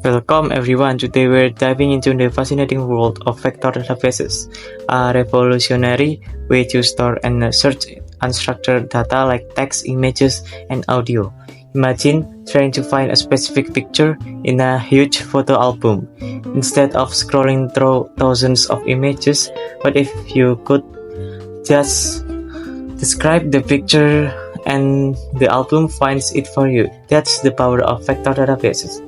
Welcome everyone. Today we're diving into the fascinating world of vector databases, a revolutionary way to store and search unstructured data like text, images, and audio. Imagine trying to find a specific picture in a huge photo album. Instead of scrolling through thousands of images, what if you could just describe the picture and the album finds it for you? That's the power of vector databases.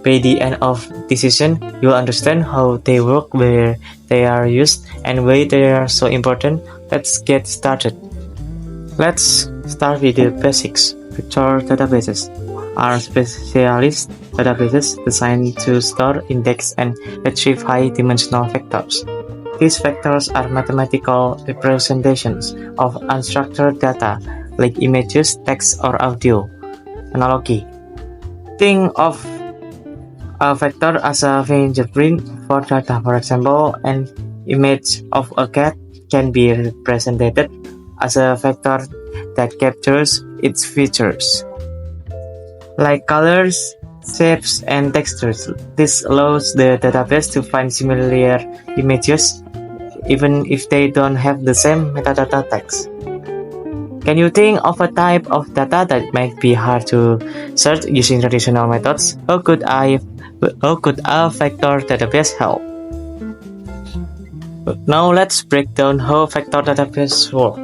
By the end of this session, you'll understand how they work, where they are used, and why they are so important. Let's get started. Let's start with the basics. Vector databases are specialized databases designed to store, index, and retrieve high-dimensional vectors. These vectors are mathematical representations of unstructured data like images, text, or audio. Analogy: think of a vector as a fingerprint for data. For example, an image of a cat can be represented as a vector that captures its features, like colors, shapes, and textures. This allows the database to find similar images, even if they don't have the same metadata text. Can you think of a type of data that might be hard to search using traditional methods? How could a vector database help? Now let's break down how vector databases work.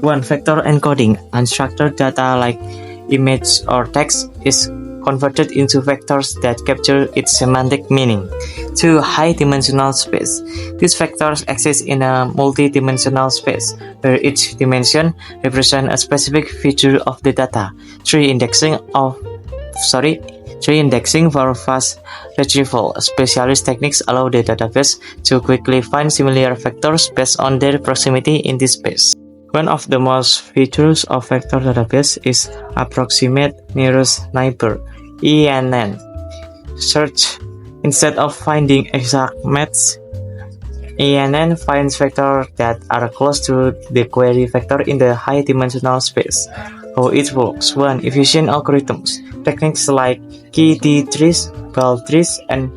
1. Vector encoding. Unstructured data like image or text is converted into vectors that capture its semantic meaning. 2. High-dimensional space. These vectors exist in a multi-dimensional space, where each dimension represents a specific feature of the data. 3. Indexing for fast retrieval. Specialist techniques allow the database to quickly find similar vectors based on their proximity in this space. One of the most features of vector database is approximate nearest neighbor (ENN). Search instead of finding exact match. ENN finds vectors that are close to the query vector in the high-dimensional space. How it works: 1. Efficient algorithms. Techniques like KT-trees, ball trees, and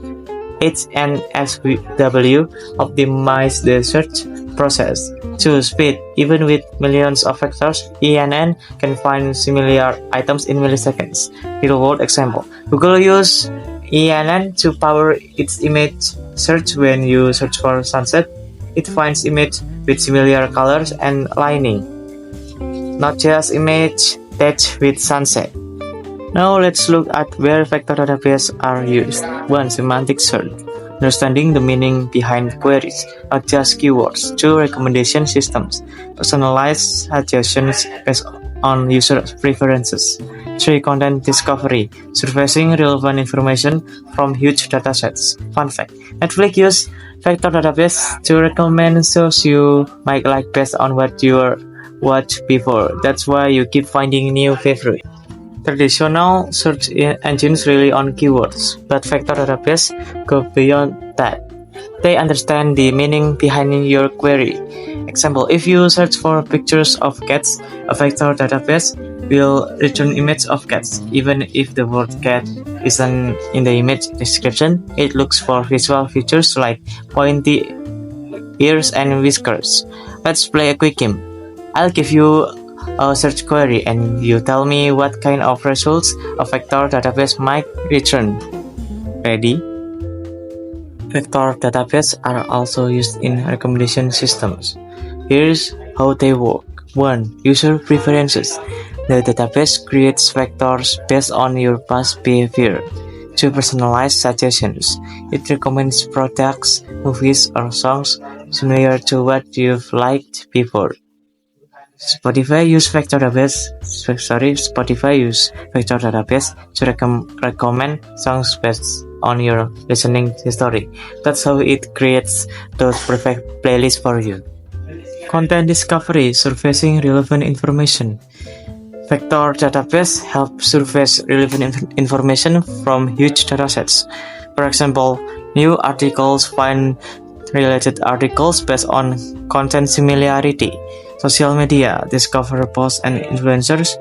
HNSW optimize the search process. 2. Speed. Even with millions of vectors, ENN can find similar items in milliseconds. Real-world example: Google uses ENN to power its image search. When you search for sunset, it finds images with similar colors and lighting, not just image attached with sunset. Now let's look at where vector databases are used. 1. Semantic search. Understanding the meaning behind queries, not just keywords. 2. Recommendation systems. Personalized suggestions based on user preferences. 3. Content discovery. Surfacing relevant information from huge datasets. Fun fact: Netflix uses vector database to recommend shows you might like based on what you watched before. That's why you keep finding new favorites. Traditional search engines rely on keywords, but vector databases go beyond that. They understand the meaning behind your query. Example: if you search for pictures of cats, a vector database will return images of cats. Even if the word cat isn't in the image description, it looks for visual features like pointy ears and whiskers. Let's play a quick game. I'll give you a search query and you tell me what kind of results a vector database might return. Ready? Vector databases are also used in recommendation systems. Here's how they work. 1. User preferences. The database creates vectors based on your past behavior. 2. Personalized suggestions. It recommends products, movies, or songs similar to what you've liked before. Spotify use vector database to recommend songs based on your listening history. That's how it creates those perfect playlists for you. Content discovery, surfacing relevant information. Vector database help surface relevant information from huge datasets. For example, new articles find related articles based on content similarity. Social media discover posts and influencers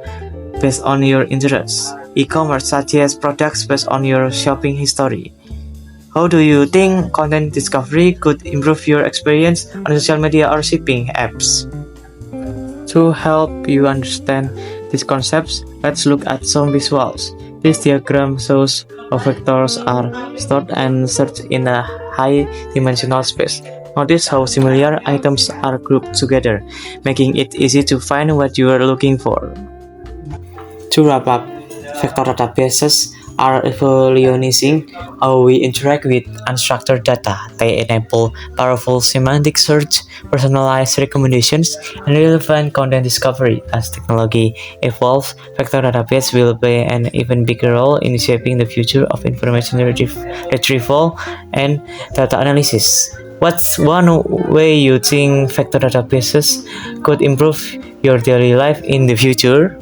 based on your interests. e-commerce suggest products based on your shopping history. How do you think content discovery could improve your experience on social media or shipping apps? To help you understand these concepts, let's look at some visuals. This diagram shows how vectors are stored and searched in a high-dimensional space. Notice how similar items are grouped together, making it easy to find what you are looking for. To wrap up, vector databases are evolutionizing how we interact with unstructured data. They enable powerful semantic search, personalized recommendations, and relevant content discovery. As technology evolves, vector database will play an even bigger role in shaping the future of information retrieval and data analysis. What's one way you think vector databases could improve your daily life in the future?